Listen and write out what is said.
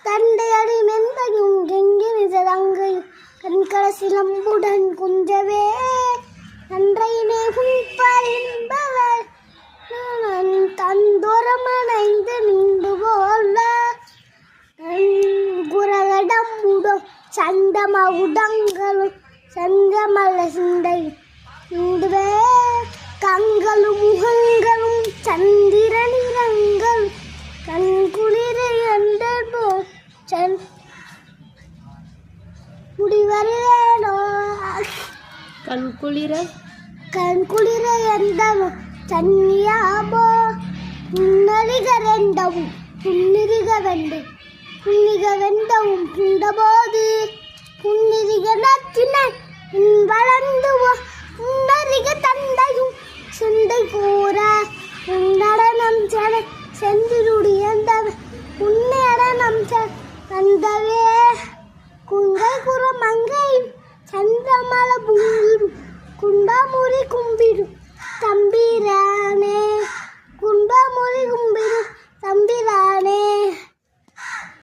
தண்டையடி மெந்தையும் கெங்கினிசதங்கையும் கண்கள சிலம்புடன் குஞ்சவே நன்றையினே உண்பார் என்பவர் தந்தோரமனைந்து நின்று போல குரகடம் உடம் சண்டம உடங்களும் சந்தமல்ல சிந்தை இந்துவே கங்களும் முகங்களும் சந்திர நிறங்கள் கண்குளிர எந்தோ முடிவரேனோ கண்குளிர எந்தோ சன்னியாபோ புன்னரிகரெண்டவும் புன்னிரிக வெண்டவும் புண்டபோது புன்னிரிக நத்தினை வளர்ந்துவோ புன்னரிக தந்தையும் சிந்தை கூற உன்னடனம் செந்திருடியந்தவ உன்னடனம் தந்தவே குங்கை குற மங்கையும் சந்திரமல புங்கிடும் குண்டாமுறி கும்பிடும்